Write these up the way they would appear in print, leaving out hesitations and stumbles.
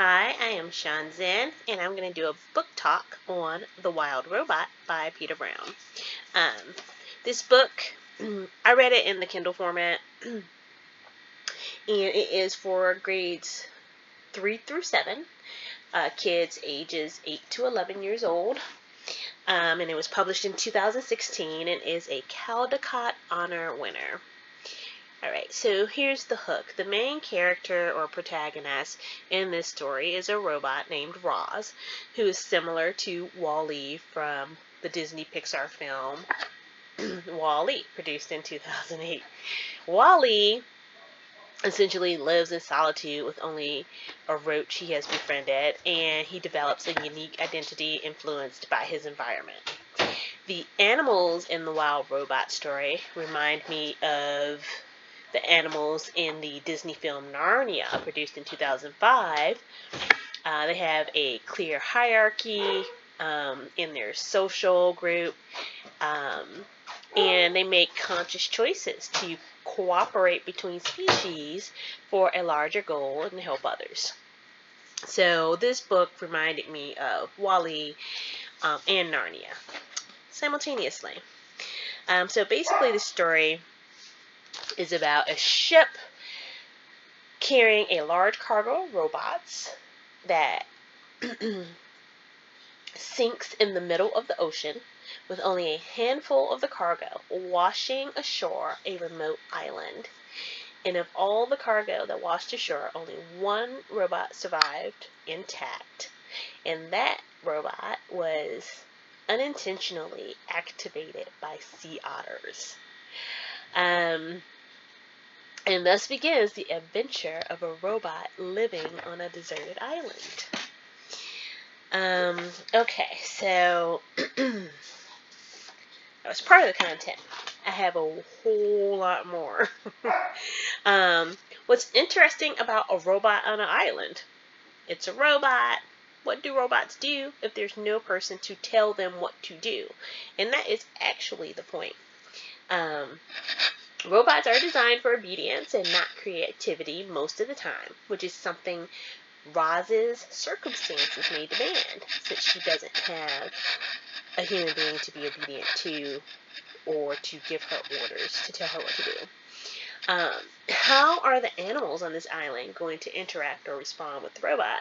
Hi, I am Sean Zen, and I'm going to do a book talk on The Wild Robot by Peter Brown. This book, I read it in the Kindle format, and it is for grades 3 through 7, kids ages 8 to 11 years old. And it was published in 2016 and is a Caldecott Honor winner. Alright, so here's the hook. The main character or protagonist in this story is a robot named Roz, who is similar to Wall-E from the Disney Pixar film Wall-E, produced in 2008. Wall-E essentially lives in solitude with only a roach he has befriended, and he develops a unique identity influenced by his environment. The animals in the Wild Robot story remind me of the animals in the Disney film Narnia, produced in 2005. They have a clear hierarchy in their social group, and they make conscious choices to cooperate between species for a larger goal and help others. So this book reminded me of Wall-E and Narnia simultaneously. So basically the story is about a ship carrying a large cargo of robots that sinks in the middle of the ocean with only a handful of the cargo washing ashore a remote island. And of all the cargo that washed ashore, only one robot survived intact. And that robot was unintentionally activated by sea otters. And thus begins the adventure of a robot living on a deserted island. Okay, so that was part of the content. I have a whole lot more. What's interesting about a robot on an island? It's a robot. What do robots do if there's no person to tell them what to do? And that is actually the point. Robots are designed for obedience and not creativity most of the time, which is something Roz's circumstances may demand, since she doesn't have a human being to be obedient to or to give her orders, to tell her what to do. How are the animals on this island going to interact or respond with the robot?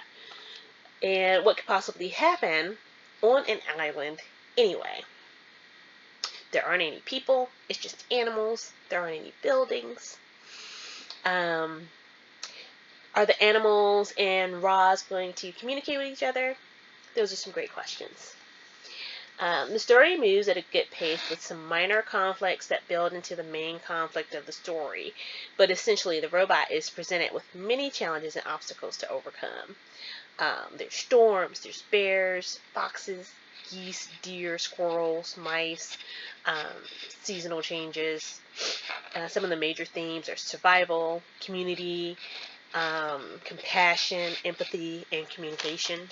And what could possibly happen on an island anyway? There aren't any people. It's just animals. There aren't any buildings. Are the animals and Roz going to communicate with each other? Those are some great questions. The story moves at a good pace with some minor conflicts that build into the main conflict of the story. But essentially, the robot is presented with many challenges and obstacles to overcome. There's storms, there's bears, foxes, geese, deer, squirrels, mice, seasonal changes. Some of the major themes are survival, community, compassion, empathy, and communication.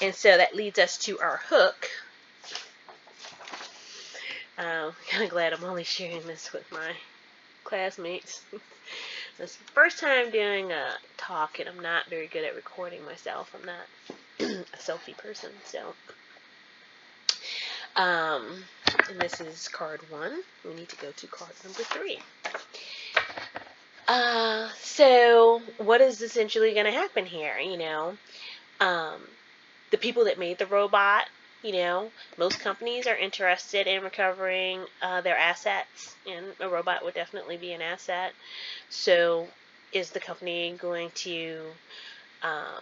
And so that leads us to our hook. I'm kind of glad I'm only sharing this with my classmates. This is the first time doing a talk, and I'm not very good at recording myself. I'm not a selfie person, so. And this is card 1. We need to go to card number 3. So what is essentially going to happen here? The people that made the robot, most companies are interested in recovering their assets, and a robot would definitely be an asset. So is the company going to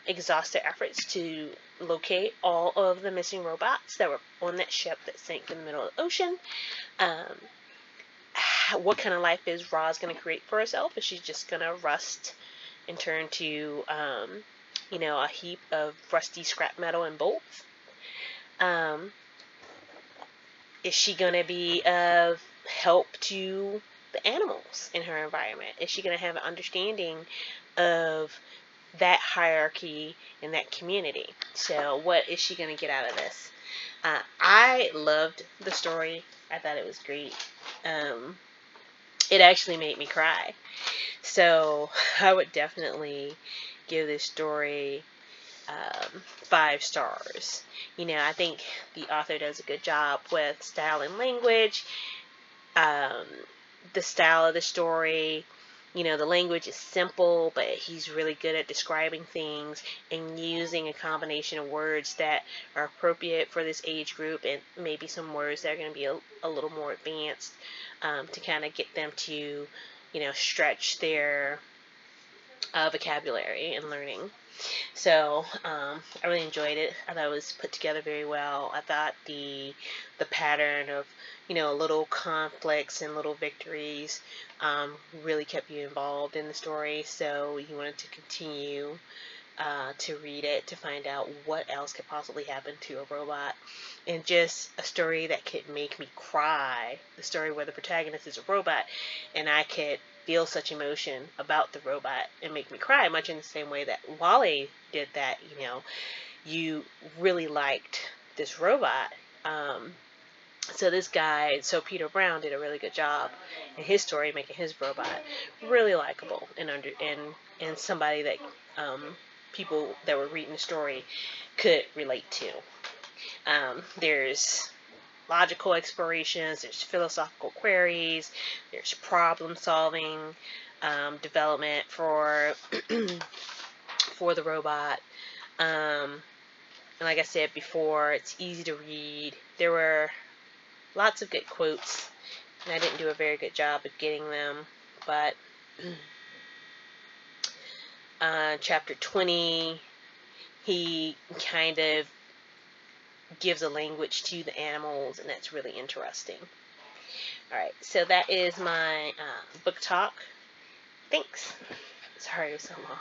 exhaust their efforts to locate all of the missing robots that were on that ship that sank in the middle of the ocean? What kind of life is Roz going to create for herself? Is she just going to rust and turn to, a heap of rusty scrap metal and bolts? Is she going to be of help to the animals in her environment? Is she going to have an understanding of that hierarchy and that community? So what is she going to get out of this? I loved the story. I thought it was great. it actually made me cry. So I would definitely give this story 5 stars. You know, I think the author does a good job with style and language, um, the style of the story. You know, the language is simple, but he's really good at describing things and using a combination of words that are appropriate for this age group, and maybe some words that are going to be a little more advanced, to kind of get them to, you know, stretch their vocabulary and learning. So I really enjoyed it. I thought it was put together very well. I thought the pattern of, you know, little conflicts and little victories really kept you involved in the story. So you wanted to continue to read it to find out what else could possibly happen to a robot. And just a story that could make me cry. The story where the protagonist is a robot and I could feel such emotion about the robot and make me cry, much in the same way that Wally did that. You know, you really liked this robot. So this guy, so Peter Brown, did a really good job in his story, making his robot really likable and somebody that people that were reading the story could relate to. There's logical explorations, there's philosophical queries, there's problem solving, development for for the robot. And like I said before, it's easy to read. There were lots of good quotes, and I didn't do a very good job of getting them, but chapter 20, he kind of gives a language to the animals, and that's really interesting. Alright, so that is my book talk. Thanks. Sorry it was so long.